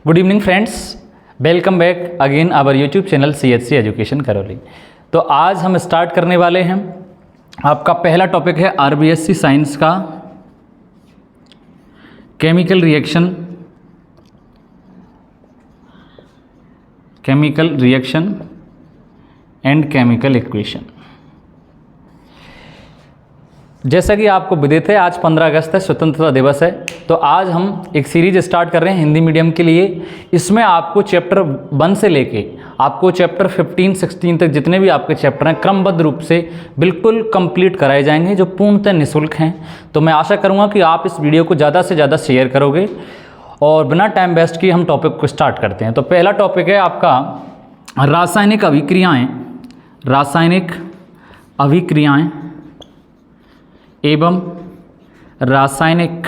Good evening friends, welcome back again our YouTube channel CHC education Karauli. तो आज हम start करने वाले हैं, आपका पहला टॉपिक है RBSc साइंस का chemical reaction and chemical equation. जैसा कि आपको विदित है, आज 15 अगस्त है, स्वतंत्रता दिवस है। तो आज हम एक सीरीज स्टार्ट कर रहे हैं हिंदी मीडियम के लिए। इसमें आपको चैप्टर 1 से लेके आपको चैप्टर 15, 16 तक जितने भी आपके चैप्टर हैं क्रमबद्ध रूप से बिल्कुल कंप्लीट कराए जाएंगे, जो पूर्णतः निःशुल्क हैं। तो मैं आशा करूँगा कि आप इस वीडियो को ज़्यादा से ज़्यादा शेयर करोगे। और बिना टाइम वेस्ट किए हम टॉपिक को स्टार्ट करते हैं। तो पहला टॉपिक है आपका रासायनिक अभिक्रियाएँ एवं रासायनिक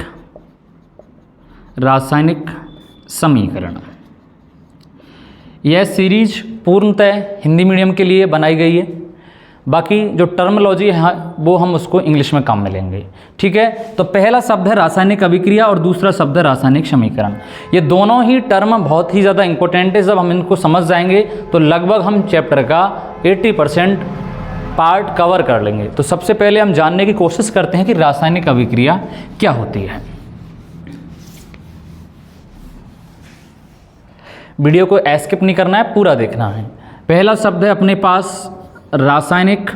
समीकरण। यह सीरीज पूर्णतः हिंदी मीडियम के लिए बनाई गई है। बाकी जो टर्मोलॉजी है वो हम उसको इंग्लिश में काम में लेंगे, ठीक है। तो पहला शब्द है रासायनिक अभिक्रिया और दूसरा शब्द है रासायनिक समीकरण। ये दोनों ही टर्म बहुत ही ज़्यादा इंपॉर्टेंट है। जब हम इनको समझ जाएंगे तो लगभग हम चैप्टर का 80% पार्ट कवर कर लेंगे। तो सबसे पहले हम जानने की कोशिश करते हैं कि रासायनिक अभिक्रिया क्या होती है। वीडियो को स्किप नहीं करना है, पूरा देखना है। पहला शब्द है अपने पास रासायनिक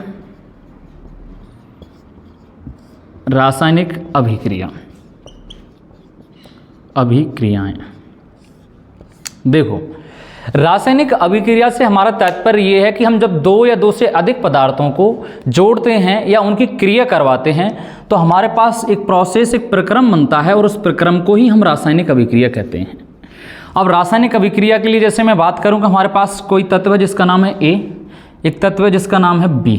अभिक्रियाएं। देखो, रासायनिक अभिक्रिया से हमारा तात्पर्य ये है कि हम जब दो या दो से अधिक पदार्थों को जोड़ते हैं या उनकी क्रिया करवाते हैं तो हमारे पास एक प्रोसेस, एक प्रक्रम बनता है और उस प्रक्रम को ही हम रासायनिक अभिक्रिया कहते हैं। अब रासायनिक अभिक्रिया के लिए जैसे मैं बात करूं कि हमारे पास कोई तत्व है जिसका नाम है A, एक तत्व है जिसका नाम है B।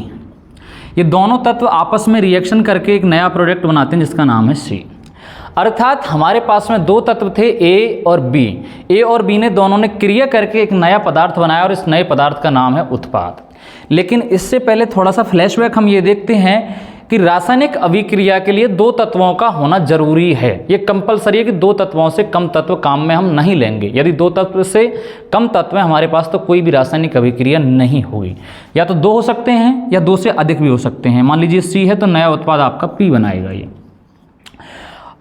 ये दोनों तत्व आपस में रिएक्शन करके एक नया प्रोडक्ट बनाते हैं जिसका नाम है C। अर्थात हमारे पास में दो तत्व थे A और B। A और B ने दोनों ने क्रिया करके एक नया पदार्थ बनाया और इस नए पदार्थ का नाम है उत्पाद। लेकिन इससे पहले थोड़ा सा फ्लैशबैक हम ये देखते हैं कि रासायनिक अभिक्रिया के लिए दो तत्वों का होना जरूरी है। ये कंपलसरी है कि दो तत्वों से कम तत्व काम में हम नहीं लेंगे। यदि दो तत्व से कम तत्व है हमारे पास तो कोई भी रासायनिक अभिक्रिया नहीं होगी। या तो दो हो सकते हैं या दो से अधिक भी हो सकते हैं। मान लीजिए C है तो नया उत्पाद आपका P बनाएगा ये।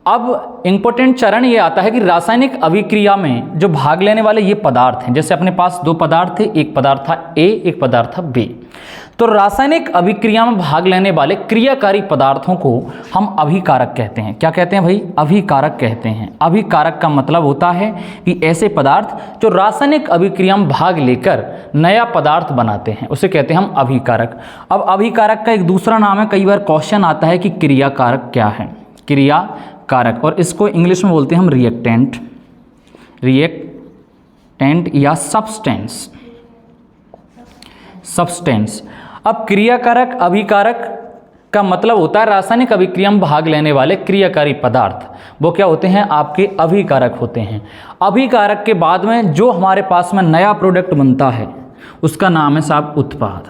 अब इंपॉर्टेंट चरण ये आता है कि रासायनिक अभिक्रिया में जो भाग लेने वाले ये पदार्थ हैं, जैसे अपने पास दो पदार्थ थे, एक पदार्थ था A, एक पदार्थ था B। तो रासायनिक अभिक्रिया में भाग लेने वाले क्रियाकारी पदार्थों को हम अभिकारक कहते हैं। क्या कहते हैं भाई? अभिकारक कहते हैं। अभिकारक का मतलब होता है कि ऐसे पदार्थ जो रासायनिक अभिक्रिया में भाग लेकर नया पदार्थ बनाते हैं उसे कहते हैं हम अभिकारक। अब अभिकारक का एक दूसरा नाम है, कई बार क्वेश्चन आता है कि क्रियाकारक क्या है? क्रियाकारक, और इसको इंग्लिश में बोलते हैं हम रिएक्टेंट या सब्सटेंस। अब क्रियाकारक अभिकारक का मतलब होता है रासायनिक अभिक्रिया में भाग लेने वाले क्रियाकारी पदार्थ, वो क्या होते हैं? आपके अभिकारक होते हैं। अभिकारक के बाद में जो हमारे पास में नया प्रोडक्ट बनता है उसका नाम है साहब उत्पाद।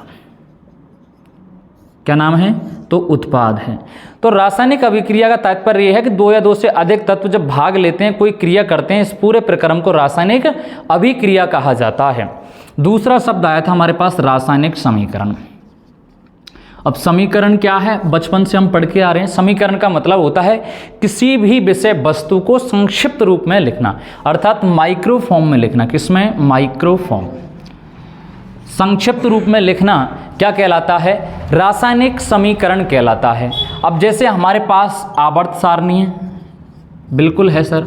क्या नाम है? तो उत्पाद है। तो रासायनिक अभिक्रिया का तात्पर्य यह है कि दो या दो से अधिक तत्व जब भाग लेते हैं, कोई क्रिया करते हैं, इस पूरे प्रक्रम को रासायनिक अभिक्रिया कहा जाता है। दूसरा शब्द आया था हमारे पास रासायनिक समीकरण। अब समीकरण क्या है? बचपन से हम पढ़ के आ रहे हैं। समीकरण का मतलब होता है किसी भी विषय वस्तु को संक्षिप्त रूप में लिखना, अर्थात माइक्रो फॉर्म में लिखना। किसमें? माइक्रो फॉर्म, संक्षिप्त रूप में लिखना क्या कहलाता है? रासायनिक समीकरण कहलाता है। अब जैसे हमारे पास आवर्त सारणी है, बिल्कुल है सर।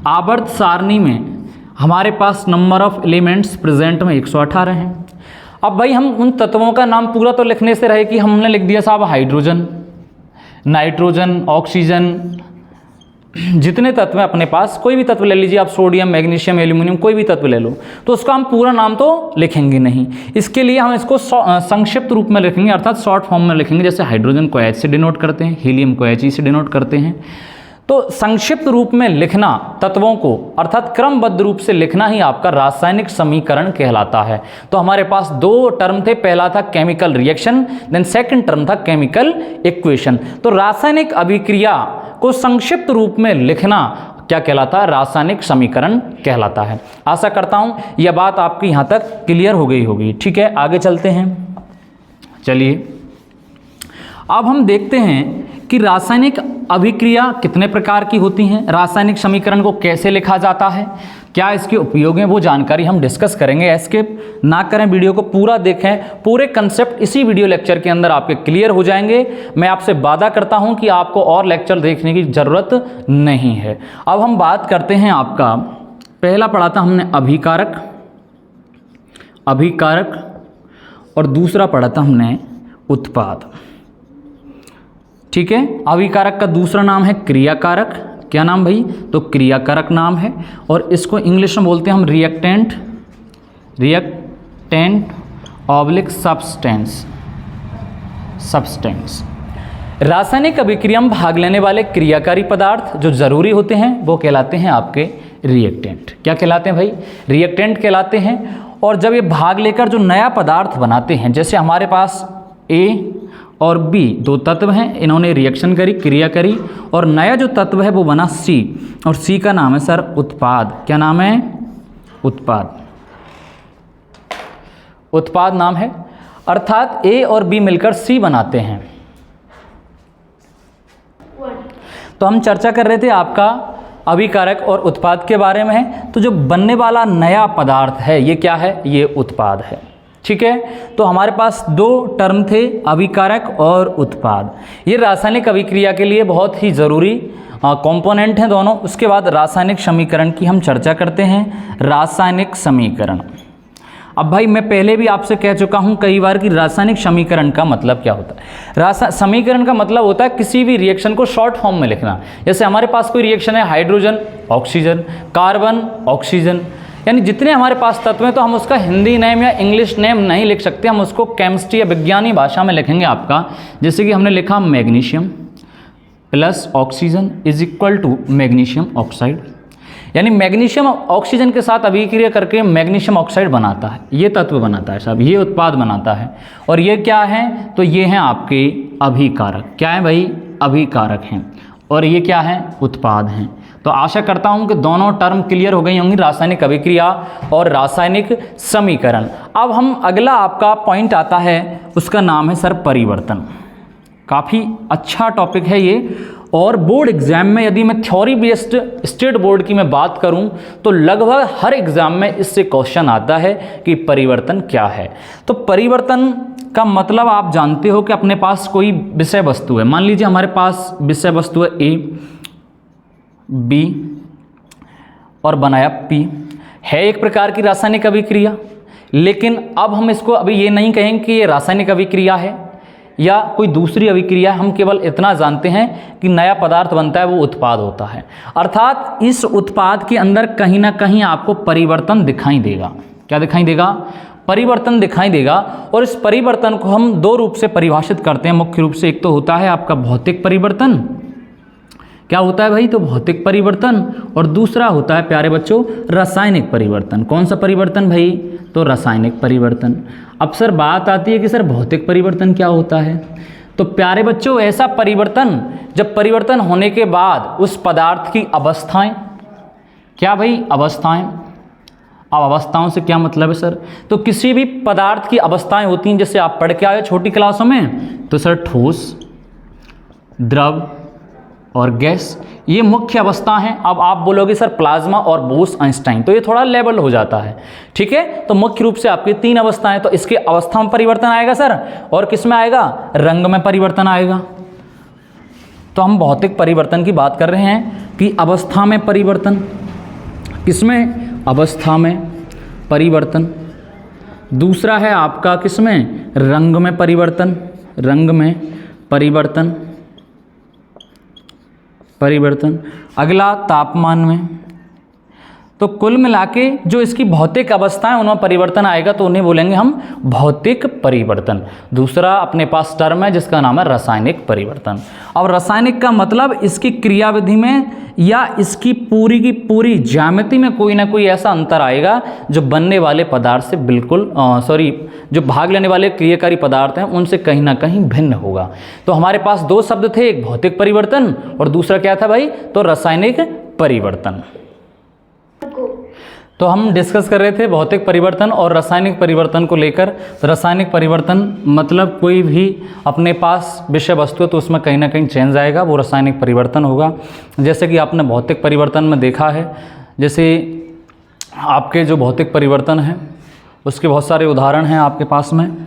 आवर्त सारणी में हमारे पास नंबर ऑफ एलिमेंट्स प्रेजेंट में 118 हैं। अब भाई हम उन तत्वों का नाम पूरा तो लिखने से रहे कि हमने लिख दिया साहब हाइड्रोजन, नाइट्रोजन, ऑक्सीजन, जितने तत्व हैं अपने पास, कोई भी तत्व ले लीजिए आप, सोडियम, मैग्नीशियम, एल्यूमिनियम, कोई भी तत्व ले लो, तो उसका हम पूरा नाम तो लिखेंगे नहीं। इसके लिए हम इसको संक्षिप्त रूप में लिखेंगे, अर्थात शॉर्ट फॉर्म में लिखेंगे। जैसे हाइड्रोजन को H से डिनोट करते हैं, हीलियम को He से डिनोट करते हैं। तो संक्षिप्त रूप में लिखना तत्वों को, अर्थात क्रमबद्ध रूप से लिखना ही आपका रासायनिक समीकरण कहलाता है। तो हमारे पास दो टर्म थे, पहला था chemical reaction, then second term था केमिकल इक्वेशन। तो रासायनिक अभिक्रिया को संक्षिप्त रूप में लिखना क्या कहलाता है? रासायनिक समीकरण कहलाता है। आशा करता हूं यह बात आपकी यहां तक क्लियर हो गई होगी। ठीक है, आगे चलते हैं। चलिए अब हम देखते हैं कि रासायनिक अभिक्रिया कितने प्रकार की होती हैं, रासायनिक समीकरण को कैसे लिखा जाता है, क्या इसके उपयोग हैं, वो जानकारी हम डिस्कस करेंगे। स्किप ना करें, वीडियो को पूरा देखें, पूरे कंसेप्ट इसी वीडियो लेक्चर के अंदर आपके क्लियर हो जाएंगे। मैं आपसे वादा करता हूं कि आपको और लेक्चर देखने की ज़रूरत नहीं है। अब हम बात करते हैं, आपका पहला पढ़ा था हमने अभिकारक, और दूसरा पढ़ा था हमने उत्पाद। ठीक है, अभिकारक का दूसरा नाम है क्रियाकारक। क्या नाम भाई? तो क्रियाकारक नाम है, और इसको इंग्लिश में बोलते हैं हम रिएक्टेंट ऑब्लिक सब्सटेंस। रासायनिक अभिक्रिया में भाग लेने वाले क्रियाकारी पदार्थ जो जरूरी होते हैं वो कहलाते हैं आपके रिएक्टेंट। क्या कहलाते हैं भाई? रिएक्टेंट कहलाते हैं। और जब ये भाग लेकर जो नया पदार्थ बनाते हैं, जैसे हमारे पास ए और बी दो तत्व हैं, इन्होंने रिएक्शन करी, क्रिया करी, और नया जो तत्व है वो बना सी, और सी का नाम है सर उत्पाद। क्या नाम है? उत्पाद नाम है। अर्थात ए और बी मिलकर सी बनाते हैं। तो हम चर्चा कर रहे थे आपका अभिकारक और उत्पाद के बारे में है। तो जो बनने वाला नया पदार्थ है ये क्या है? ये उत्पाद है। ठीक है, तो हमारे पास दो टर्म थे, अभिकारक और उत्पाद। ये रासायनिक अभिक्रिया के लिए बहुत ही ज़रूरी कंपोनेंट हैं दोनों। उसके बाद रासायनिक समीकरण की हम चर्चा करते हैं। रासायनिक समीकरण, अब भाई मैं पहले भी आपसे कह चुका हूं कई बार कि रासायनिक समीकरण का मतलब क्या होता है। समीकरण का मतलब होता है किसी भी रिएक्शन को शॉर्ट फॉर्म में लिखना। जैसे हमारे पास कोई रिएक्शन है, हाइड्रोजन ऑक्सीजन, कार्बन ऑक्सीजन, यानी जितने हमारे पास तत्व हैं, तो हम उसका हिंदी नेम या इंग्लिश नेम नहीं लिख सकते, हम उसको केमिस्ट्री या विज्ञानी भाषा में लिखेंगे आपका। जैसे कि हमने लिखा magnesium plus oxygen is equal to magnesium oxide, यानी मैग्नीशियम ऑक्सीजन के साथ अभिक्रिया करके मैग्नीशियम ऑक्साइड बनाता है, ये तत्व बनाता है साहब, ये उत्पाद बनाता है। और ये क्या है? तो ये हैं आपके अभिकारक। क्या है भाई? अभिकारक हैं। और ये क्या है? उत्पाद हैं। तो आशा करता हूं कि दोनों टर्म क्लियर हो गई होंगी, रासायनिक अभिक्रिया और रासायनिक समीकरण। अब हम अगला आपका पॉइंट आता है, उसका नाम है सर परिवर्तन। काफ़ी अच्छा टॉपिक है ये, और बोर्ड एग्जाम में यदि मैं थ्योरी बेस्ड स्टेट बोर्ड की मैं बात करूं तो लगभग हर एग्जाम में इससे क्वेश्चन आता है कि परिवर्तन क्या है। तो परिवर्तन का मतलब आप जानते हो कि अपने पास कोई विषय वस्तु है, मान लीजिए हमारे पास विषय वस्तु है ए, बी और बनाया पी, है एक प्रकार की रासायनिक अभिक्रिया। लेकिन अब हम इसको अभी ये नहीं कहेंगे कि ये रासायनिक अभिक्रिया है या कोई दूसरी अभिक्रिया है, हम केवल इतना जानते हैं कि नया पदार्थ बनता है, वो उत्पाद होता है। अर्थात इस उत्पाद के अंदर कहीं ना कहीं आपको परिवर्तन दिखाई देगा। क्या दिखाई देगा? परिवर्तन दिखाई देगा। और इस परिवर्तन को हम दो रूप से परिभाषित करते हैं मुख्य रूप से। एक तो होता है आपका भौतिक परिवर्तन। क्या होता है भाई? तो भौतिक परिवर्तन। और दूसरा होता है प्यारे बच्चों रासायनिक परिवर्तन। कौन सा परिवर्तन भाई? तो रासायनिक परिवर्तन। अब सर बात आती है कि सर भौतिक परिवर्तन क्या होता है? तो प्यारे बच्चों ऐसा परिवर्तन जब परिवर्तन होने के बाद उस पदार्थ की अवस्थाएं, क्या भाई? अवस्थाएं। अब अवस्थाओं से क्या मतलब है सर? तो किसी भी पदार्थ की अवस्थाएं होती हैं, जैसे आप पढ़ के आए छोटी क्लासों में, तो सर ठोस, द्रव और गैस, ये मुख्य अवस्था हैं। अब आप बोलोगे सर प्लाज्मा और बोस आइंस्टाइन, तो ये थोड़ा लेवल हो जाता है। ठीक है, तो मुख्य रूप से आपकी तीन अवस्थाएं, तो इसके अवस्था में परिवर्तन आएगा सर, और किस में आएगा? रंग में परिवर्तन आएगा। तो हम भौतिक परिवर्तन की बात कर रहे हैं कि अवस्था में परिवर्तन, किसमें? अवस्था में परिवर्तन। दूसरा है आपका किसमें? रंग में परिवर्तन, रंग में परिवर्तन। अगला तापमान में। तो कुल मिला के जो इसकी भौतिक अवस्थाएं उनमें परिवर्तन आएगा तो उन्हें बोलेंगे हम भौतिक परिवर्तन। दूसरा अपने पास टर्म है जिसका नाम है रासायनिक परिवर्तन। अब रासायनिक का मतलब इसकी क्रियाविधि में या इसकी पूरी की पूरी ज्यामिति में कोई ना कोई ऐसा अंतर आएगा जो बनने वाले पदार्थ से बिल्कुल जो भाग लेने वाले क्रियाकारी पदार्थ हैं उनसे कहीं ना कहीं भिन्न होगा। तो हमारे पास दो शब्द थे, एक भौतिक परिवर्तन और दूसरा क्या था भाई? तो रासायनिक परिवर्तन। तो हम डिस्कस कर रहे थे भौतिक परिवर्तन और रासायनिक परिवर्तन को लेकर। रासायनिक परिवर्तन मतलब कोई भी अपने पास विषय वस्तु है तो उसमें कहीं ना कहीं चेंज आएगा, वो रासायनिक परिवर्तन होगा। जैसे कि आपने भौतिक परिवर्तन में देखा है, जैसे आपके जो भौतिक परिवर्तन हैं उसके बहुत सारे उदाहरण हैं आपके पास में,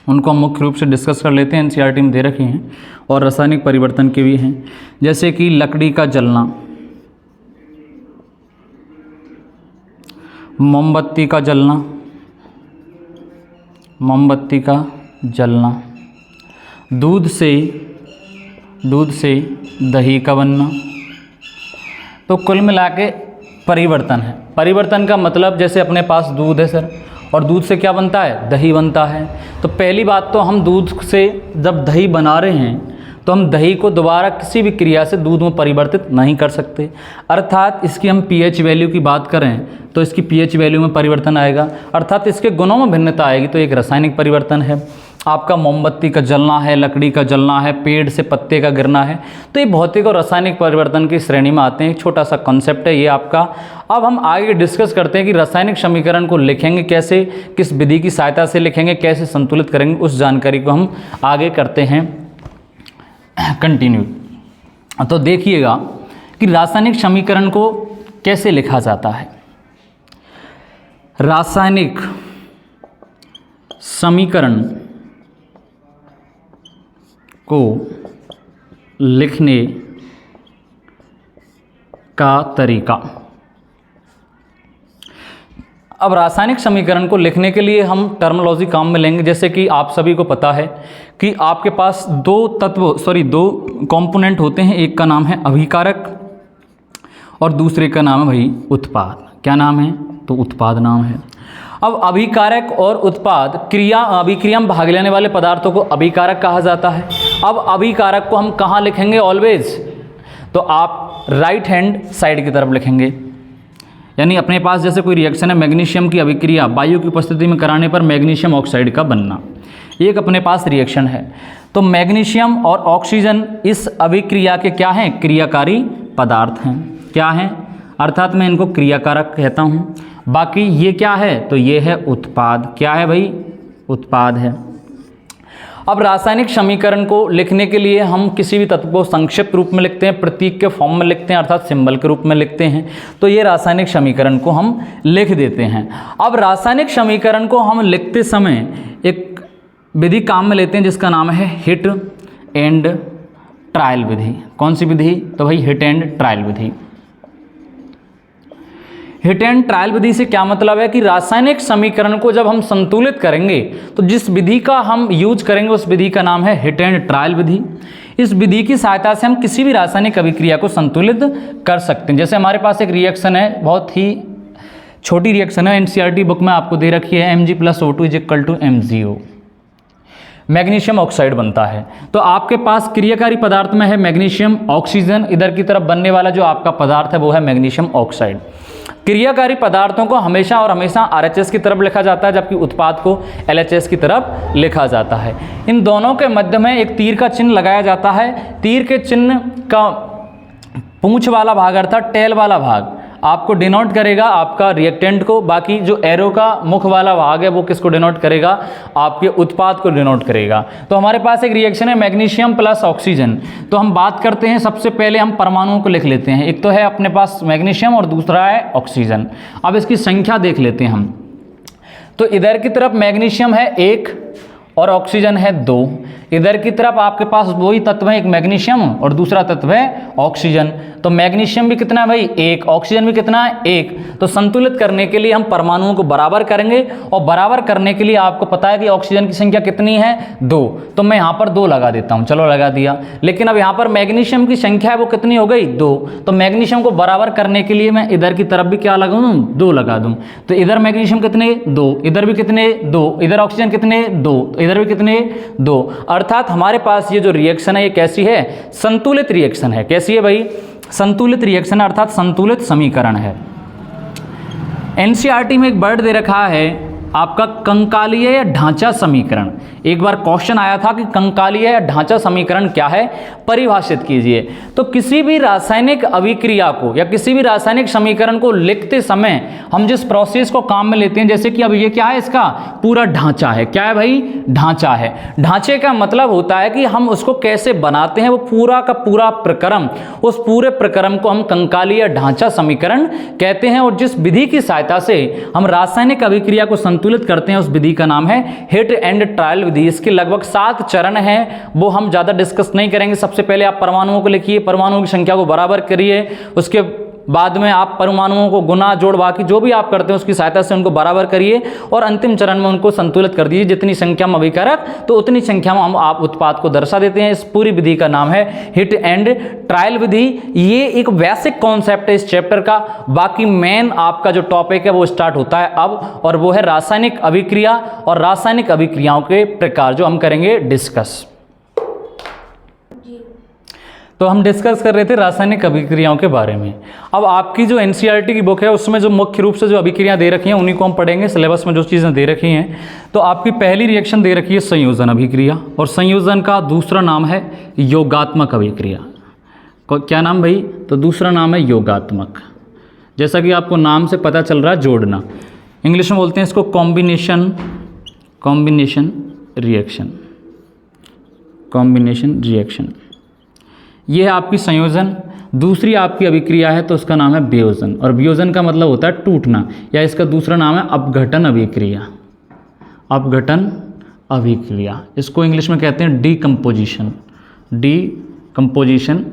उनको हम मुख्य रूप से डिस्कस कर लेते हैं, एनसीईआरटी में दे रखी हैं, और रासायनिक परिवर्तन के भी हैं। जैसे कि लकड़ी का जलना, मोमबत्ती का जलना, मोमबत्ती का जलना, दूध से दही का बनना। तो कुल मिला के परिवर्तन है। परिवर्तन का मतलब जैसे अपने पास दूध है सर, और दूध से क्या बनता है? दही बनता है। तो पहली बात तो हम दूध से जब दही बना रहे हैं तो हम दही को दोबारा किसी भी क्रिया से दूध में परिवर्तित नहीं कर सकते, अर्थात इसकी हम पीएच वैल्यू की बात करें तो इसकी पीएच वैल्यू में परिवर्तन आएगा, अर्थात इसके गुणों में भिन्नता आएगी। तो एक रासायनिक परिवर्तन है। आपका मोमबत्ती का जलना है, लकड़ी का जलना है, पेड़ से पत्ते का गिरना है, तो ये भौतिक और रासायनिक परिवर्तन की श्रेणी में आते हैं। एक छोटा सा कॉन्सेप्ट है ये आपका। अब हम आगे डिस्कस करते हैं कि रासायनिक समीकरण को लिखेंगे कैसे, किस विधि की सहायता से लिखेंगे, कैसे संतुलित करेंगे, उस जानकारी को हम आगे करते हैं कंटिन्यू। तो देखिएगा कि रासायनिक समीकरण को कैसे लिखा जाता है। रासायनिक समीकरण को लिखने का तरीका। अब रासायनिक समीकरण को लिखने के लिए हम टर्मिनोलॉजी काम में लेंगे। जैसे कि आप सभी को पता है कि आपके पास दो कंपोनेंट होते हैं, एक का नाम है अभिकारक और दूसरे का नाम है भाई उत्पाद। क्या नाम है? तो उत्पाद नाम है। अब अभिकारक और उत्पाद अभिक्रिया में भाग लेने वाले पदार्थों को अभिकारक कहा जाता है। अब अभिकारक को हम कहाँ लिखेंगे ऑलवेज? तो आप राइट हैंड साइड की तरफ लिखेंगे। यानी अपने पास जैसे कोई रिएक्शन है, मैग्नीशियम की अभिक्रिया वायु की उपस्थिति में कराने पर मैग्नीशियम ऑक्साइड का बनना, एक अपने पास रिएक्शन है। तो मैग्नीशियम और ऑक्सीजन इस अभिक्रिया के क्या हैं? क्रियाकारी पदार्थ हैं। क्या हैं? अर्थात मैं इनको क्रियाकारक कहता हूँ। बाकी ये क्या है? तो ये है उत्पाद। क्या है भाई? उत्पाद है। अब रासायनिक समीकरण को लिखने के लिए हम किसी भी तत्व को संक्षिप्त रूप में लिखते हैं, प्रतीक के फॉर्म में लिखते हैं, अर्थात सिंबल के रूप में लिखते हैं। तो ये रासायनिक समीकरण को हम लिख देते हैं। अब रासायनिक समीकरण को हम लिखते समय एक विधि काम में लेते हैं जिसका नाम है हिट एंड ट्रायल विधि। कौन सी विधि? तो भाई हिट एंड ट्रायल विधि। हिट एंड ट्रायल विधि से क्या मतलब है कि रासायनिक समीकरण को जब हम संतुलित करेंगे तो जिस विधि का हम यूज करेंगे उस विधि का नाम है हिट एंड ट्रायल विधि। इस विधि की सहायता से हम किसी भी रासायनिक अभिक्रिया को संतुलित कर सकते हैं। जैसे हमारे पास एक रिएक्शन है, बहुत ही छोटी रिएक्शन है, एनसीईआरटी बुक में आपको दे रखी है, Mg+O2 = MgO, मैग्नीशियम ऑक्साइड बनता है। तो आपके पास क्रियाकारी पदार्थ में है मैग्नीशियम, ऑक्सीजन, इधर की तरफ बनने वाला जो आपका पदार्थ है वो है मैग्नीशियम ऑक्साइड। क्रियाकारी पदार्थों को हमेशा और हमेशा RHS की तरफ लिखा जाता है, जबकि उत्पाद को LHS की तरफ लिखा जाता है। इन दोनों के मध्य में एक तीर का चिन्ह लगाया जाता है। तीर के चिन्ह का पूंछ वाला भाग अर्थात टेल वाला भाग आपको डिनोट करेगा आपका रिएक्टेंट को, बाकी जो एरो का मुख वाला भाग है वो किसको डिनोट करेगा? आपके उत्पाद को डिनोट करेगा। तो हमारे पास एक रिएक्शन है मैग्नीशियम प्लस ऑक्सीजन। तो हम बात करते हैं, सबसे पहले हम परमाणुओं को लिख लेते हैं। एक तो है अपने पास मैग्नीशियम और दूसरा है ऑक्सीजन। अब इसकी संख्या देख लेते हैं हम। तो इधर की तरफ मैग्नीशियम है 1 और ऑक्सीजन है 2। इधर की तरफ आपके पास वही तत्व है, एक मैग्नीशियम और दूसरा तत्व है ऑक्सीजन। तो मैग्नीशियम भी कितना है भाई? 1। ऑक्सीजन भी कितना है? 1। तो संतुलित करने के लिए हम परमाणुओं को बराबर करेंगे, और बराबर करने के लिए आपको पता है कि ऑक्सीजन की संख्या कितनी है? 2। तो मैं यहाँ पर 2 लगा देता हूँ, चलो लगा दिया। लेकिन अब यहाँ पर मैग्नीशियम की संख्या है वो कितनी हो गई? 2। तो मैग्नीशियम को बराबर करने के लिए मैं इधर की तरफ भी क्या लगा दूँ? 2 लगा दूँ। तो इधर मैग्नीशियम कितने? 2। इधर भी कितने? 2। इधर ऑक्सीजन कितने? 2। इधर भी कितने? 2। अर्थात हमारे पास ये जो रिएक्शन है ये कैसी है? संतुलित रिएक्शन है। कैसी है भाई? संतुलित रिएक्शन अर्थात संतुलित समीकरण है। एनसीईआरटी में एक वर्ड दे रखा है आपका कंकालीय या ढांचा समीकरण। एक बार क्वेश्चन आया था कि कंकालीय या ढांचा समीकरण क्या है, परिभाषित कीजिए। तो किसी भी रासायनिक अभिक्रिया को या किसी भी रासायनिक समीकरण को लिखते समय हम जिस प्रोसेस को काम में लेते हैं, जैसे कि अब ये क्या है, इसका पूरा ढांचा है। क्या है भाई? ढांचा है। ढांचे का मतलब होता है कि हम उसको कैसे बनाते हैं, वो पूरा का पूरा प्रक्रम, उस पूरे प्रक्रम को हम कंकालीय ढांचा समीकरण कहते हैं। और जिस विधि की सहायता से हम रासायनिक अभिक्रिया को संतुलित करते हैं उस विधि का नाम है हिट एंड ट्रायल विधि। इसके लगभग 7 चरण हैं, वो हम ज़्यादा डिस्कस नहीं करेंगे। सबसे पहले आप परमाणुओं को लिखिए, परमाणुओं की संख्या को बराबर करिए, उसके बाद में आप परमाणुओं को गुना जोड़ बाकी जो भी आप करते हैं उसकी सहायता से उनको बराबर करिए और अंतिम चरण में उनको संतुलित कर दीजिए। जितनी संख्या में अभिकारक तो उतनी संख्या में हम आप उत्पाद को दर्शा देते हैं। इस पूरी विधि का नाम है हिट एंड ट्रायल विधि। ये एक बेसिक कॉन्सेप्ट है इस चैप्टर का। बाकी मेन आपका जो टॉपिक है वो स्टार्ट होता है अब, और वो है रासायनिक अभिक्रिया और रासायनिक अभिक्रियाओं के प्रकार, जो हम करेंगे डिस्कस। तो हम डिस्कस कर रहे थे रासायनिक अभिक्रियाओं के बारे में। अब आपकी जो एनसीईआरटी की बुक है उसमें जो मुख्य रूप से जो अभिक्रियाएं दे रखी हैं उन्हीं को हम पढ़ेंगे। सिलेबस में जो चीज़ें दे रखी हैं, तो आपकी पहली रिएक्शन दे रखी है संयोजन अभिक्रिया, और संयोजन का दूसरा नाम है योगात्मक अभिक्रिया। क्या नाम भाई? तो दूसरा नाम है योगात्मक। जैसा कि आपको नाम से पता चल रहा है, जोड़ना। इंग्लिश में बोलते हैं इसको कॉम्बिनेशन रिएक्शन, कॉम्बिनेशन रिएक्शन। ये है आपकी संयोजन। दूसरी आपकी अभिक्रिया है तो उसका नाम है वियोजन, और वियोजन का मतलब होता है टूटना, या इसका दूसरा नाम है अपघटन अभिक्रिया। अपघटन अभिक्रिया, इसको इंग्लिश में कहते हैं डीकम्पोजिशन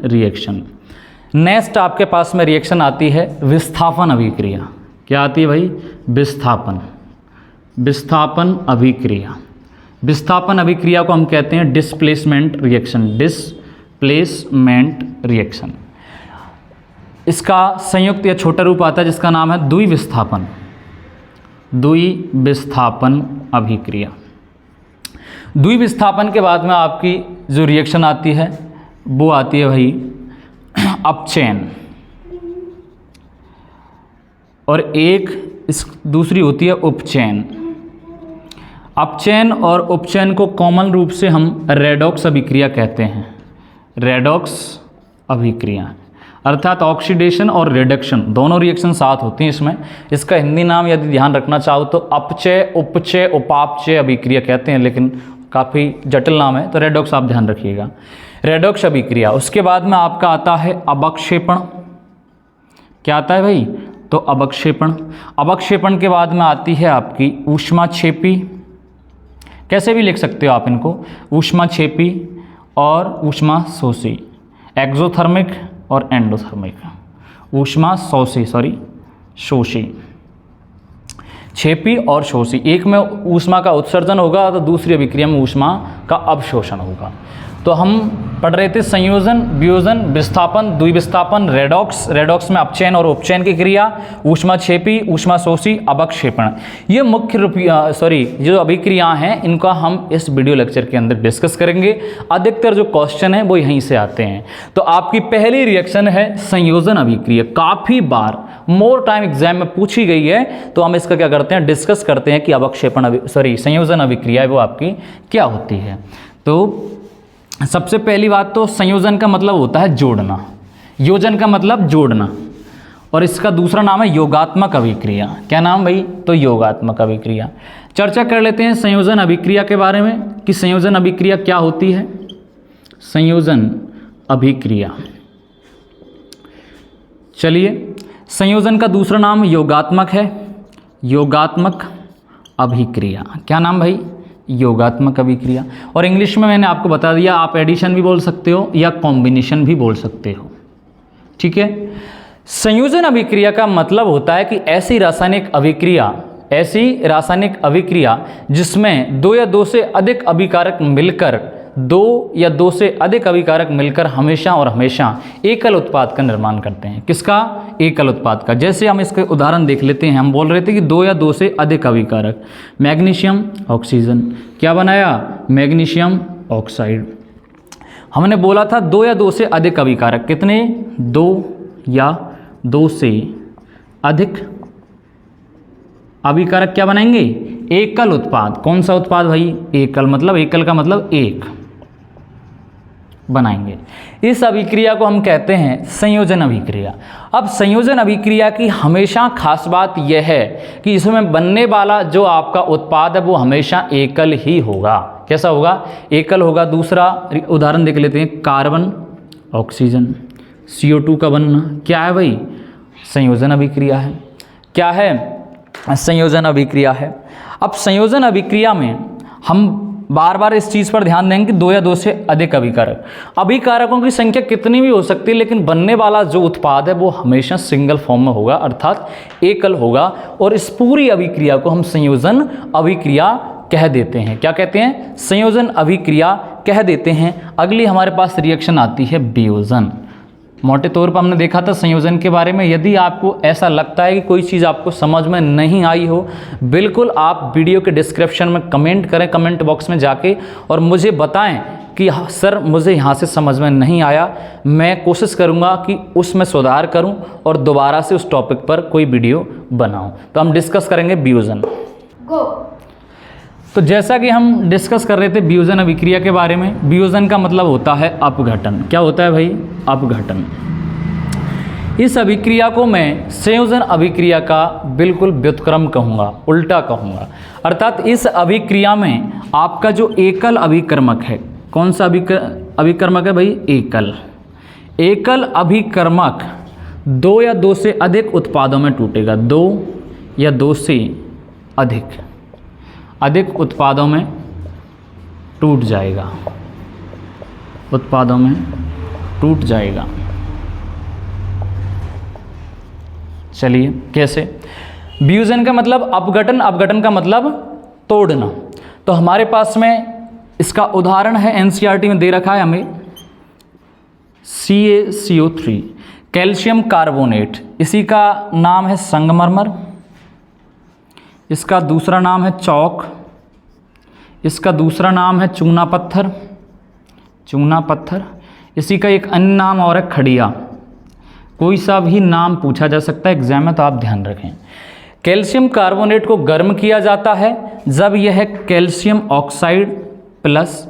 रिएक्शन। नेक्स्ट आपके पास में रिएक्शन आती है विस्थापन अभिक्रिया। क्या आती है भाई? विस्थापन अभिक्रिया। विस्थापन अभिक्रिया को हम कहते हैं डिस्प्लेसमेंट रिएक्शन। इसका संयुक्त या छोटा रूप आता है जिसका नाम है द्विविस्थापन अभिक्रिया। द्विविस्थापन के बाद में आपकी जो रिएक्शन आती है वो आती है भाई अपचयन, और एक इस दूसरी होती है उपचयन। अपचयन और उपचयन को कॉमन रूप से हम रेडॉक्स अभिक्रिया कहते हैं। रेडॉक्स अभिक्रिया अर्थात ऑक्सीडेशन और रिडक्शन दोनों रिएक्शन साथ होती हैं इसमें। इसका हिंदी नाम यदि ध्यान रखना चाहो तो अपचय, उपचय, उपापचय अभिक्रिया कहते हैं, लेकिन काफ़ी जटिल नाम है, तो रेडॉक्स आप ध्यान रखिएगा। रेडॉक्स अभिक्रिया। उसके बाद में आपका आता है अवक्षेपण। क्या आता है भाई? तो अवक्षेपण। अवक्षेपण के बाद में आती है आपकी ऊष्माक्षेपी। कैसे भी लिख सकते हो आप इनको, ऊष्माक्षेपी और ऊष्मा शोषी, एक्सोथर्मिक और एंडोथर्मिक। शोषी, क्षेपी और शोषी। एक में ऊष्मा का उत्सर्जन होगा तो दूसरी अभिक्रिया में ऊष्मा का अवशोषण होगा। तो हम पढ़ रहे थे संयोजन, वियोजन, विस्थापन, द्विविस्थापन, रेडॉक्स में अपचयन और उपचयन की क्रिया, ऊष्माक्षेपी, ऊष्माशोषी, अवक्षेपण। ये मुख्य रूप जो अभिक्रियाएं हैं इनका हम इस वीडियो लेक्चर के अंदर डिस्कस करेंगे। अधिकतर जो क्वेश्चन है वो यहीं से आते हैं। तो आपकी पहली रिएक्शन है संयोजन अभिक्रिया। काफ़ी बार मोर टाइम एग्जाम में पूछी गई है, तो हम इसका क्या करते हैं, डिस्कस करते हैं कि संयोजन अभिक्रिया वो आपकी क्या होती है। तो सबसे पहली बात तो संयोजन का मतलब होता है जोड़ना, योजन का मतलब जोड़ना, और इसका दूसरा नाम है योगात्मक अभिक्रिया। क्या नाम भाई? तो योगात्मक अभिक्रिया। चर्चा कर लेते हैं संयोजन अभिक्रिया के बारे में कि संयोजन अभिक्रिया क्या होती है। संयोजन अभिक्रिया, चलिए, संयोजन का दूसरा नाम योगात्मक है, योगात्मक अभिक्रिया। क्या नाम भाई? योगात्मक अभिक्रिया। और इंग्लिश में मैंने आपको बता दिया, आप एडिशन भी बोल सकते हो या कॉम्बिनेशन भी बोल सकते हो, ठीक है। संयोजन अभिक्रिया का मतलब होता है कि ऐसी रासायनिक अभिक्रिया जिसमें दो या दो से अधिक अभिकारक मिलकर हमेशा और हमेशा एकल उत्पाद का निर्माण करते हैं। किसका? एकल उत्पाद का। जैसे हम इसके उदाहरण देख लेते हैं। हम बोल रहे थे कि दो या दो से अधिक अभिकारक, मैग्नीशियम ऑक्सीजन, क्या बनाया? Magnesium oxide. हमने बोला था दो या दो से अधिक अभिकारक, कितने? दो या दो से अधिक अभिकारक क्या बनाएंगे? एकल उत्पाद, कौन सा उत्पाद भाई? एकल, मतलब एकल का मतलब एक बनाएंगे। इस अभिक्रिया को हम कहते हैं संयोजन अभिक्रिया। अब संयोजन अभिक्रिया की हमेशा खास बात यह है कि इसमें बनने वाला जो आपका उत्पाद है वो हमेशा एकल ही होगा। कैसा होगा? एकल होगा। दूसरा उदाहरण देख लेते हैं, कार्बन ऑक्सीजन CO2 का बनना क्या है भाई? संयोजन अभिक्रिया है। क्या है? संयोजन अभिक्रिया है। अब संयोजन अभिक्रिया में हम बार बार इस चीज़ पर ध्यान देंगे कि 2 या 2 से अधिक अभिकारक, अभिकारकों की संख्या कितनी भी हो सकती है, लेकिन बनने वाला जो उत्पाद है वो हमेशा सिंगल फॉर्म में होगा, अर्थात एकल होगा। और इस पूरी अभिक्रिया को हम संयोजन अभिक्रिया कह देते हैं। क्या कहते हैं? संयोजन अभिक्रिया कह देते हैं। अगली हमारे पास रिएक्शन आती है वियोजन। मोटे तौर पर हमने देखा था संयोजन के बारे में। यदि आपको ऐसा लगता है कि कोई चीज़ आपको समझ में नहीं आई हो, बिल्कुल आप वीडियो के डिस्क्रिप्शन में कमेंट करें, कमेंट बॉक्स में जाके, और मुझे बताएं कि सर मुझे यहाँ से समझ में नहीं आया। मैं कोशिश करूँगा कि उसमें सुधार करूँ और दोबारा से उस टॉपिक पर कोई वीडियो बनाऊँ। तो हम डिस्कस करेंगे वियोजन। तो जैसा कि हम डिस्कस कर रहे थे वियोजन अभिक्रिया के बारे में, वियोजन का मतलब होता है अपघटन। क्या होता है भाई? अपघटन। इस अभिक्रिया को मैं संयोजन अभिक्रिया का बिल्कुल व्युत्क्रम कहूँगा, उल्टा कहूँगा। अर्थात इस अभिक्रिया में आपका जो एकल अभिकर्मक है, कौन सा अभिकर्मक है भाई? एकल। एकल अभिकर्मक 2 या 2 से अधिक उत्पादों में टूटेगा। 2 या 2 से अधिक उत्पादों में टूट जाएगा, उत्पादों में टूट जाएगा। चलिए कैसे? वियोजन का मतलब अपघटन, अपघटन का मतलब तोड़ना। तो हमारे पास में इसका उदाहरण है, एनसीईआरटी में दे रखा है हमें, CaCO3 कैल्शियम कार्बोनेट, इसी का नाम है संगमरमर, इसका दूसरा नाम है चौक, इसका दूसरा नाम है चूना पत्थर, चूना पत्थर, इसी का एक अन्य नाम और है खड़िया। कोई सा भी नाम पूछा जा सकता है एग्जाम में, तो आप ध्यान रखें। कैल्शियम कार्बोनेट को गर्म किया जाता है जब यह calcium oxide plus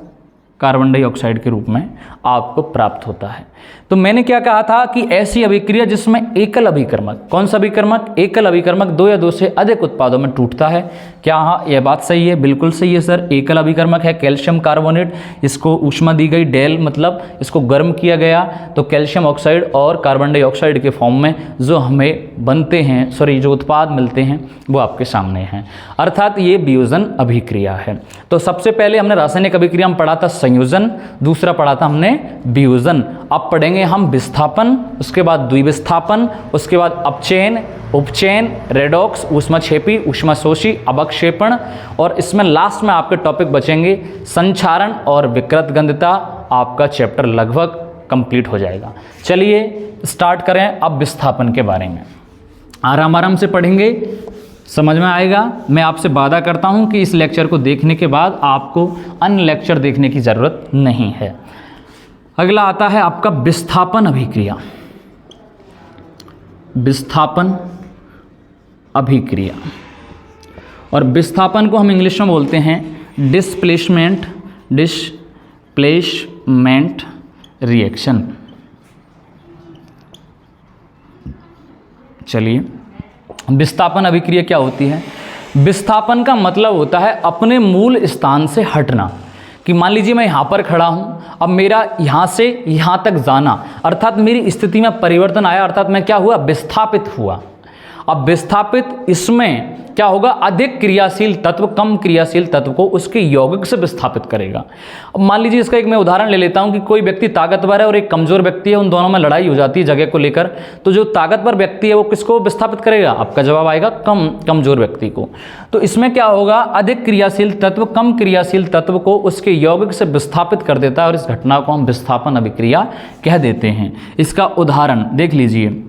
carbon dioxide के रूप में आपको प्राप्त होता है। तो मैंने क्या कहा था कि ऐसी अभिक्रिया जिसमें एकल अभिकर्मक, कौन सा अभिकर्मक? एकल अभिकर्मक 2 या 2 से अधिक उत्पादों में टूटता है। क्या हाँ यह बात सही है? बिल्कुल सही है सर। एकल अभिकर्मक है कैल्शियम कार्बोनेट, इसको ऊष्मा दी गई डेल, मतलब इसको गर्म किया गया तो कैल्शियम ऑक्साइड और कार्बन डाइऑक्साइड के फॉर्म में जो हमें बनते हैं, जो उत्पाद मिलते हैं वो आपके सामने हैं। अर्थात ये वियोजन अभिक्रिया है। तो सबसे पहले हमने रासायनिक अभिक्रिया में पढ़ा था संयोजन, दूसरा पढ़ा था हमने वियोजन। अब पढ़ेंगे हम विस्थापन, उसके बाद द्विविस्थापन, उसके बाद अपचयन, उपचयन, रेडॉक्स, ऊष्माक्षेपी, ऊष्माशोषी, अवक्षेपण, और इसमें लास्ट में आपके टॉपिक बचेंगे संक्षारण और विकृत गंधता। आपका चैप्टर लगभग कंप्लीट हो जाएगा। चलिए स्टार्ट करें अब विस्थापन के बारे में। आराम से पढ़ेंगे, समझ में आएगा। मैं आपसे वादा करता हूं कि इस लेक्चर को देखने के बाद आपको अन्य लेक्चर देखने की ज़रूरत नहीं है। अगला आता है आपका विस्थापन अभिक्रिया। विस्थापन अभिक्रिया, और विस्थापन को हम इंग्लिश में बोलते हैं डिस्प्लेसमेंट रिएक्शन। चलिए विस्थापन अभिक्रिया क्या होती है? विस्थापन का मतलब होता है अपने मूल स्थान से हटना। कि मान लीजिए मैं यहाँ पर खड़ा हूँ, अब मेरा यहाँ से यहाँ तक जाना, अर्थात मेरी स्थिति में परिवर्तन आया, अर्थात मैं क्या हुआ? विस्थापित हुआ। अब विस्थापित इसमें क्या होगा? अधिक क्रियाशील तत्व कम क्रियाशील तत्व को उसके यौगिक से विस्थापित करेगा। अब मान लीजिए इसका एक मैं उदाहरण ले लेता हूं कि कोई व्यक्ति ताकतवर है और एक कमजोर व्यक्ति है, उन दोनों में लड़ाई हो जाती है जगह को लेकर। तो जो ताकतवर व्यक्ति है वो किसको विस्थापित करेगा? आपका जवाब आएगा कमजोर व्यक्ति को। तो इसमें क्या होगा? अधिक क्रियाशील तत्व कम क्रियाशील तत्व को उसके यौगिक से विस्थापित कर देता है, और इस घटना को हम विस्थापन अभिक्रिया कह देते हैं। इसका उदाहरण देख लीजिए,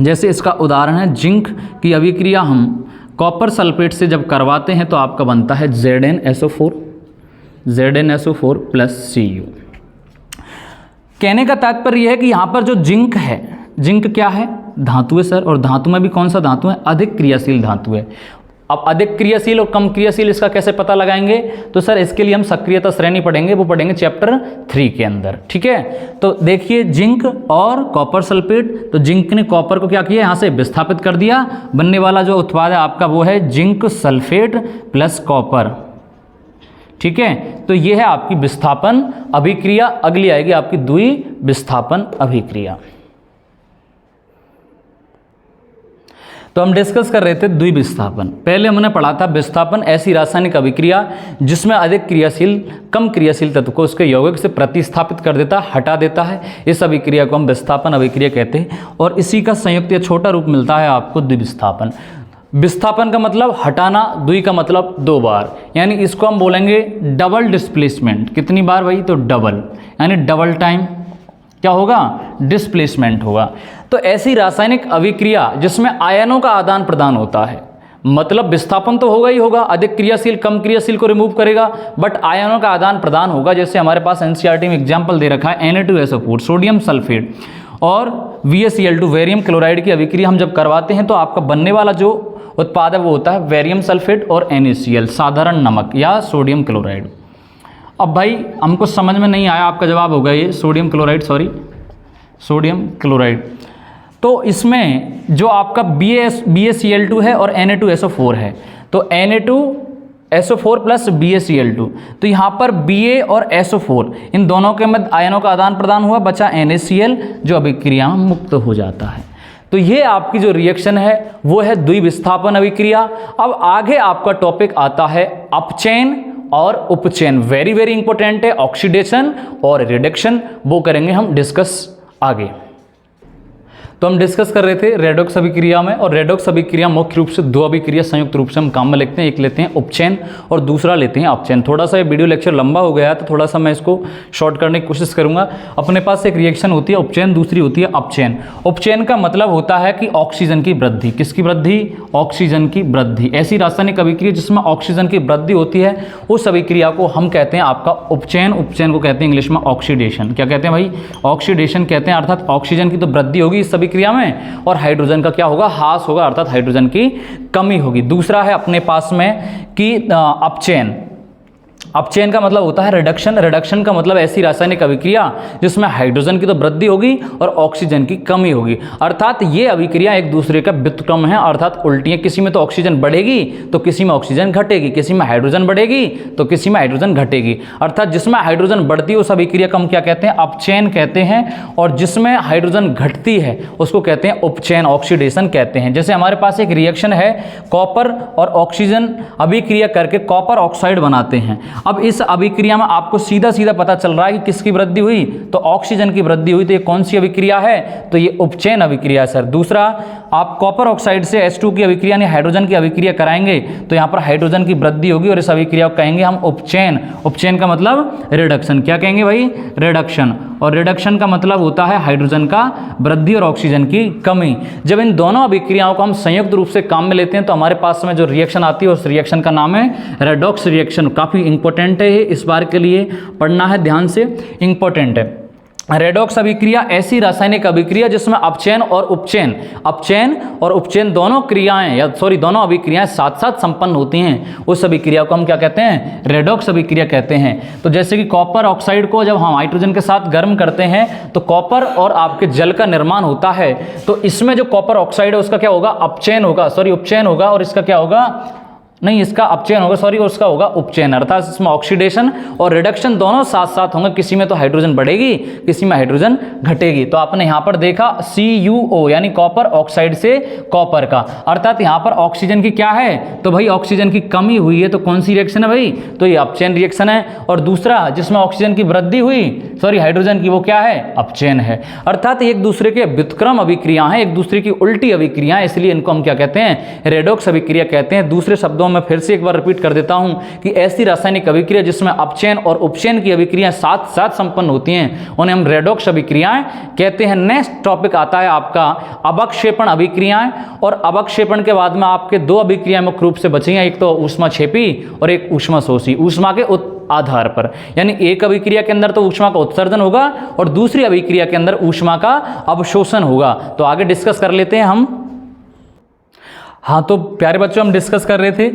जैसे इसका उदाहरण है जिंक की अभिक्रिया हम कॉपर सल्फेट से जब करवाते हैं तो आपका बनता है ZnSO4 प्लस Cu। कहने का तात्पर्य यह है कि यहाँ पर जो जिंक है, जिंक क्या है? धातु है सर, और धातु में भी कौन सा धातु है? अधिक क्रियाशील धातु है। अब अधिक क्रियाशील और कम क्रियाशील इसका कैसे पता लगाएंगे? तो सर इसके लिए हम सक्रियता श्रेणी पढ़ेंगे, वो पढ़ेंगे चैप्टर 3 के अंदर, ठीक है। तो देखिए जिंक और कॉपर सल्फेट, तो जिंक ने कॉपर को क्या किया, यहाँ से विस्थापित कर दिया, बनने वाला जो उत्पाद है आपका वो है जिंक सल्फेट प्लस कॉपर, ठीक है। तो ये है आपकी विस्थापन अभिक्रिया। अगली आएगी आपकी द्विविस्थापन अभिक्रिया। तो हम डिस्कस कर रहे थे द्विविस्थापन। पहले हमने पढ़ा था विस्थापन ऐसी रासायनिक अभिक्रिया जिसमें अधिक क्रियाशील कम क्रियाशील तत्व को उसके यौगिक से प्रतिस्थापित कर देता, हटा देता है। इस अभिक्रिया को हम विस्थापन अभिक्रिया कहते हैं और इसी का संयुक्त या छोटा रूप मिलता है आपको द्विविस्थापन। विस्थापन का मतलब हटाना, द्वि का मतलब 2 बार, यानी इसको हम बोलेंगे डबल डिस्प्लेसमेंट। कितनी बार भाई? तो डबल, यानी डबल टाइम क्या होगा? डिस्प्लेसमेंट होगा। तो ऐसी रासायनिक अभिक्रिया जिसमें आयनों का आदान प्रदान होता है, मतलब विस्थापन तो होगा ही होगा, अधिक क्रियाशील कम क्रियाशील को रिमूव करेगा, बट आयनों का आदान प्रदान होगा। जैसे हमारे पास एनसीईआरटी में एग्जाम्पल दे रखा है Na2SO4 सोडियम सल्फेट और VaCl2 वेरियम क्लोराइड की अभिक्रिया हम जब करवाते हैं तो आपका बनने वाला जो उत्पाद है वो होता है वेरियम सल्फेट और NaCl, साधारण नमक या सोडियम क्लोराइड। अब भाई हमको समझ में नहीं आया, आपका जवाब होगा ये sodium chloride, sorry sodium chloride. तो इसमें जो आपका BaCl2 है और Na2SO4 है, तो Na2SO4 प्लस BaCl2, तो यहाँ पर Ba और SO4 इन दोनों के मध्य आयनों का आदान प्रदान हुआ, बचा NaCl जो अभिक्रिया में मुक्त हो जाता है। तो ये आपकी जो रिएक्शन है वो है द्विविस्थापन अभिक्रिया। अब आगे आपका टॉपिक आता है अपचयन और उपचयन, वेरी वेरी इंपॉर्टेंट है। ऑक्सीडेशन और रिडक्शन वो करेंगे हम डिस्कस आगे। तो हम डिस्कस कर रहे थे रेडॉक्स अभिक्रिया में, और रेडॉक्स अभिक्रिया मुख्य रूप से 2 अभिक्रिया संयुक्त रूप से हम काम में लेते हैं। एक लेते हैं उपचयन और दूसरा लेते हैं अपचयन। थोड़ा सा ये वीडियो लेक्चर लंबा हो गया है तो थोड़ा सा मैं इसको शॉर्ट करने की कोशिश करूंगा। अपने पास एक रिएक्शन होती है उपचयन, दूसरी होती है अपचयन। उपचयन का मतलब होता है कि ऑक्सीजन की वृद्धि। किसकी वृद्धि? ऑक्सीजन की वृद्धि। ऐसी रासायनिक अभिक्रिया जिसमें ऑक्सीजन की वृद्धि होती है उस अभिक्रिया को हम कहते हैं आपका उपचयन। उपचयन को कहते हैं इंग्लिश में ऑक्सीडेशन। क्या कहते हैं भाई? ऑक्सीडेशन कहते हैं। अर्थात ऑक्सीजन की तो वृद्धि होगी इस अभिक्रिया में और हाइड्रोजन का क्या होगा? ह्रास होगा, अर्थात हाइड्रोजन की कमी होगी। दूसरा है अपने पास में कि अपचयन। अपचयन का मतलब होता है रिडक्शन। रिडक्शन का मतलब ऐसी रासायनिक अभिक्रिया जिसमें हाइड्रोजन की तो वृद्धि होगी और ऑक्सीजन की कमी होगी, अर्थात ये अभिक्रिया एक दूसरे का व्युत्क्रम है, अर्थात उल्टी है। किसी में तो ऑक्सीजन बढ़ेगी तो किसी में ऑक्सीजन घटेगी, किसी में हाइड्रोजन बढ़ेगी तो किसी में हाइड्रोजन घटेगी। अर्थात जिसमें हाइड्रोजन बढ़ती है उस अभिक्रिया को हम क्या कहते हैं? अपचयन कहते हैं, और जिसमें हाइड्रोजन घटती है उसको कहते हैं उपचयन, ऑक्सीडेशन कहते हैं। जैसे हमारे पास एक रिएक्शन है, कॉपर और ऑक्सीजन अभिक्रिया करके कॉपर ऑक्साइड बनाते हैं। अब इस अभिक्रिया में आपको सीधा सीधा पता चल रहा है कि किसकी वृद्धि हुई? तो ऑक्सीजन की वृद्धि हुई। तो ये कौन सी अभिक्रिया है? तो ये उपचयन अभिक्रिया है सर। दूसरा, आप कॉपर ऑक्साइड से H2 की अभिक्रिया यानी हाइड्रोजन की अभिक्रिया कराएंगे तो यहाँ पर हाइड्रोजन की वृद्धि होगी और इस अभिक्रिया को कहेंगे हम उपचयन। उपचयन का मतलब रिडक्शन। क्या कहेंगे भाई? रिडक्शन। और रिडक्शन का मतलब होता है हाइड्रोजन का वृद्धि और ऑक्सीजन की कमी। जब इन दोनों अभिक्रियाओं को हम संयुक्त रूप से काम में लेते हैं तो हमारे पास में जो रिएक्शन आती है उस रिएक्शन का नाम है रेडॉक्स रिएक्शन। काफ़ी इंपॉर्टेंट है, इस बार के लिए पढ़ना है ध्यान से, इंपॉर्टेंट है। रेडॉक्स अभिक्रिया ऐसी रासायनिक अभिक्रिया जिसमें अपचयन और उपचयन दोनों क्रियाएं या दोनों अभिक्रियाएं साथ साथ संपन्न होती हैं, उस अभिक्रिया को हम क्या कहते हैं? रेडॉक्स अभिक्रिया कहते हैं। तो जैसे कि कॉपर ऑक्साइड को जब हम हाइड्रोजन के साथ गर्म करते हैं तो कॉपर और आपके जल का निर्माण होता है, तो इसमें जो कॉपर ऑक्साइड है उसका क्या होगा? उपचयन होगा, और इसका क्या होगा? नहीं, इसका अपचयन होगा, उसका होगा उपचयन। अर्थात इसमें ऑक्सीडेशन और रिडक्शन दोनों साथ साथ होंगे। किसी में तो हाइड्रोजन बढ़ेगी, किसी में हाइड्रोजन घटेगी। तो आपने यहाँ पर देखा CuO यानी कॉपर ऑक्साइड से कॉपर का, अर्थात यहाँ पर ऑक्सीजन की क्या है? तो भाई ऑक्सीजन की कमी हुई है। तो कौन सी रिएक्शन है भाई? तो ये अपचयन रिएक्शन है। और दूसरा जिसमें ऑक्सीजन की वृद्धि हुई, हाइड्रोजन की, वो क्या है? अपचयन है। अर्थात एक दूसरे के व्युत्क्रम अभिक्रिया है, एक दूसरे की उल्टी अभिक्रिया है, इसलिए इनको हम क्या कहते हैं? रेडॉक्स अभिक्रिया कहते हैं। दूसरे शब्दों मैं फिर से एक बार रिपीट कर देता हूं कि ऐसी रासायनिक अभिक्रिया जिसमें अपचयन और उपचयन की अभिक्रियाएं साथ साथ संपन्न होती हैं उन्हें हम रेडॉक्स अभिक्रियाएं कहते हैं। नेक्स्ट टॉपिक आता है आपका अवक्षेपण अभिक्रियाएं, और अवक्षेपण के बाद में आपके 2 अभिक्रियाएं मुख्य रूप से बची हैं, एक तो ऊष्माक्षेपी और एक ऊष्माशोषी। ऊष्मा के आधार पर, यानी एक अभिक्रिया के अंदर तो ऊष्मा का उत्सर्जन होगा और दूसरी अभिक्रिया के अंदर ऊष्मा का अवशोषण होगा। तो आगे डिस्कस कर लेते हैं हम। हाँ, तो प्यारे बच्चों हम डिस्कस कर रहे थे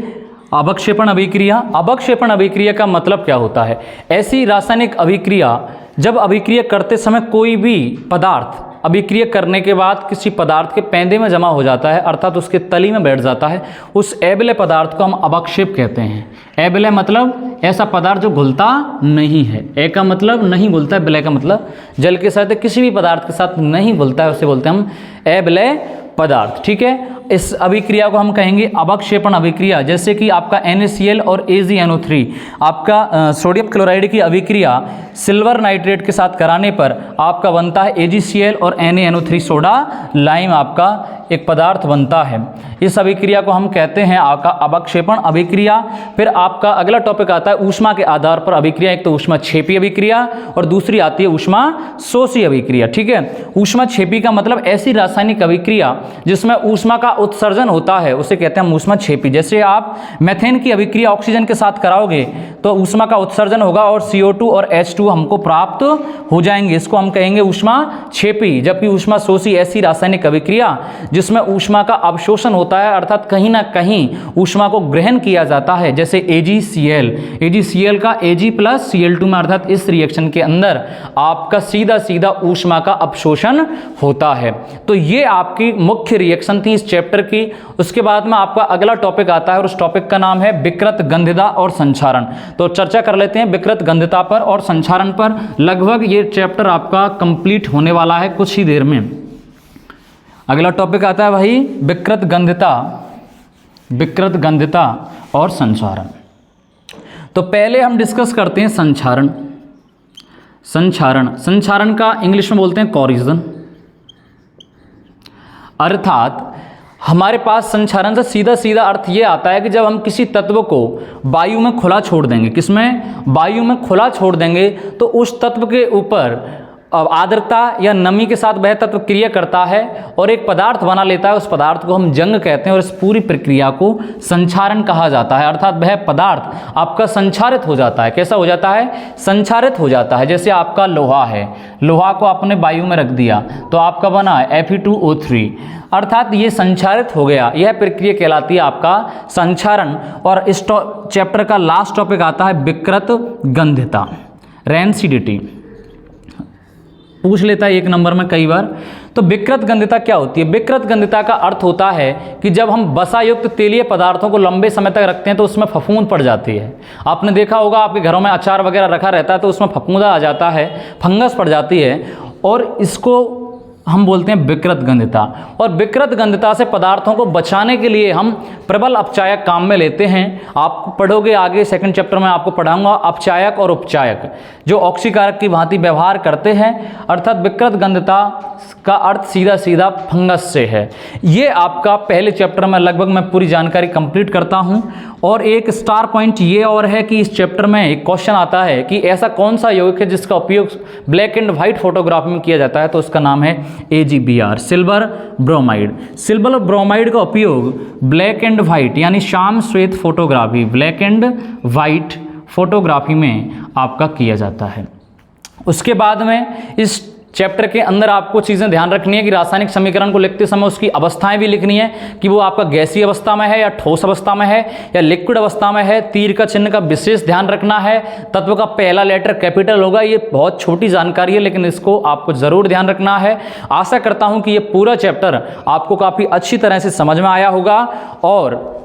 अवक्षेपण अभिक्रिया। अवक्षेपण अभिक्रिया का मतलब क्या होता है? ऐसी रासायनिक अभिक्रिया जब अभिक्रिया करते समय कोई भी पदार्थ अभिक्रिया करने के बाद किसी पदार्थ के पेंदे में जमा हो जाता है, अर्थात उसके तली में बैठ जाता है, उस एबले पदार्थ को हम अवक्षेप कहते हैं। एबले मतलब ऐसा पदार्थ जो घुलता नहीं है। ए का मतलब नहीं घुलता है, विलय का मतलब जल के साथ किसी भी पदार्थ के साथ नहीं घुलता है, उसे बोलते हैं हम एबले पदार्थ। ठीक है, इस अभिक्रिया को हम कहेंगे अवक्षेपण अभिक्रिया। जैसे कि आपका NaCl और AgNO3 आपका सोडियम क्लोराइड की अभिक्रिया सिल्वर नाइट्रेट के साथ कराने पर आपका बनता है AgCl और NaNO3 सोडा लाइम आपका एक पदार्थ बनता है। इस अभिक्रिया को हम कहते हैं आपका अवक्षेपण अभिक्रिया। फिर आपका अगला टॉपिक आता है ऊष्मा के आधार पर अभिक्रिया। एक तो ऊष्माक्षेपी अभिक्रिया और दूसरी आती है ऊष्मा शोषी अभिक्रिया। ठीक है, ऊष्माक्षेपी का मतलब ऐसी रासायनिक अभिक्रिया जिसमें ऊष्मा का उत्सर्जन होता है, उसे कहते हैं ऊष्माक्षेपी। जैसे आप मेथेन की अभिक्रिया ऑक्सीजन के साथ कराओगे तो ऊष्मा का उत्सर्जन होगा और CO2 और H2 हमको प्राप्त हो जाएंगे, इसको हम कहेंगे ऊष्माक्षेपी। जबकि ऊष्मा शोषी ऐसी रासायनिक अभिक्रिया जिसमें ऊष्मा का अवशोषण होता है, अर्थात कहीं ना कहीं ऊष्मा को ग्रहण किया जाता है। जैसे AgCl का Ag प्लस Cl2 में, अर्थात इस रिएक्शन के अंदर आपका सीधा सीधा ऊष्मा का अवशोषण होता है। तो ये आपकी मुख्य रिएक्शन थी इस चैप्टर की। उसके बाद में आपका अगला टॉपिक आता है और उस टॉपिक का नाम है विकृत गंधिता और संक्षारण। तो चर्चा कर लेते हैं विकृत गंधिता पर और संक्षारण पर। लगभग ये चैप्टर आपका कंप्लीट होने वाला है कुछ ही देर में। अगला टॉपिक आता है भाई विकृत गंधिता और संक्षारण। तो पहले हम डिस्कस करते हैं संक्षारण का इंग्लिश में बोलते हैं कोरिजन। अर्थात हमारे पास संक्षारण से सीधा सीधा अर्थ ये आता है कि जब हम किसी तत्व को वायु में खुला छोड़ देंगे, किसमें? वायु में खुला छोड़ देंगे, तो उस तत्व के ऊपर आर्द्रता या नमी के साथ वह तत्व क्रिया करता है और एक पदार्थ बना लेता है। उस पदार्थ को हम जंग कहते हैं और इस पूरी प्रक्रिया को संक्षारण कहा जाता है। अर्थात वह पदार्थ आपका संक्षारित हो जाता है। कैसा हो जाता है? संक्षारित हो जाता है। जैसे आपका लोहा है, लोहा को आपने वायु में रख दिया तो आपका बना है Fe2O3, अर्थात ये संक्षारित हो गया। यह प्रक्रिया कहलाती है आपका संक्षारण। और इस चैप्टर का लास्ट टॉपिक आता है विकृत गंधिता, रेंसिडिटी। पूछ लेता है एक नंबर में कई बार। तो विकृत गंधिता क्या होती है? विकृत गंधिता का अर्थ होता है कि जब हम वसा युक्त तेलीय पदार्थों को लंबे समय तक रखते हैं तो उसमें फफूंद पड़ जाती है। आपने देखा होगा आपके घरों में अचार वगैरह रखा रहता है तो उसमें फफूंदा आ जाता है, फंगस पड़ जाती है, और इसको हम बोलते हैं विकृत गंधिता। और विकृत गंधिता से पदार्थों को बचाने के लिए हम प्रबल अपचायक काम में लेते हैं। आप पढ़ोगे आगे सेकंड चैप्टर में आपको पढ़ाऊंगा अपचायक और उपचायक जो ऑक्सीकारक की भांति व्यवहार करते हैं। अर्थात विकृत गंधिता का अर्थ सीधा सीधा फंगस से है। ये आपका पहले चैप्टर में लगभग मैं पूरी जानकारी कंप्लीट करता हूँ। और एक स्टार पॉइंट ये और है कि इस चैप्टर में एक क्वेश्चन आता है कि ऐसा कौन सा यौगिक है जिसका उपयोग ब्लैक एंड व्हाइट फोटोग्राफी में किया जाता है, तो उसका नाम है AgBr, silver bromide. Silver bromide का उपयोग ब्लैक एंड व्हाइट यानी शाम श्वेत photography, black and white photography में आपका किया जाता है। उसके बाद में इस चैप्टर के अंदर आपको चीज़ें ध्यान रखनी है कि रासायनिक समीकरण को लिखते समय उसकी अवस्थाएं भी लिखनी है कि वो आपका गैसीय अवस्था में है या ठोस अवस्था में है या लिक्विड अवस्था में है। तीर का चिन्ह का विशेष ध्यान रखना है। तत्व का पहला लेटर कैपिटल होगा। ये बहुत छोटी जानकारी है लेकिन इसको आपको ज़रूर ध्यान रखना है। आशा करता हूँ कि ये पूरा चैप्टर आपको काफ़ी अच्छी तरह से समझ में आया होगा। और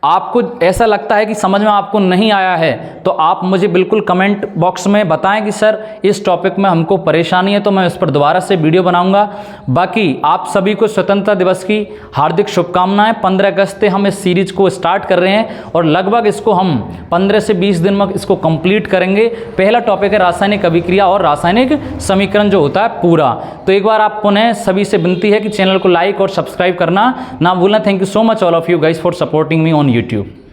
आपको ऐसा लगता है कि समझ में आपको नहीं आया है तो आप मुझे बिल्कुल कमेंट बॉक्स में बताएं कि सर इस टॉपिक में हमको परेशानी है, तो मैं इस पर दोबारा से वीडियो बनाऊंगा। बाकी आप सभी को स्वतंत्रता दिवस की हार्दिक शुभकामनाएं। 15 अगस्त से हम इस सीरीज को स्टार्ट कर रहे हैं और लगभग इसको हम 15 से 20 दिन में इसको कंप्लीट करेंगे। पहला टॉपिक है रासायनिक अभिक्रिया और रासायनिक समीकरण जो होता है पूरा। तो एक बार आप पुनः सभी से विनती है कि चैनल को लाइक और सब्सक्राइब करना ना भूलना। Thank you so much all of you guys for supporting me on YouTube।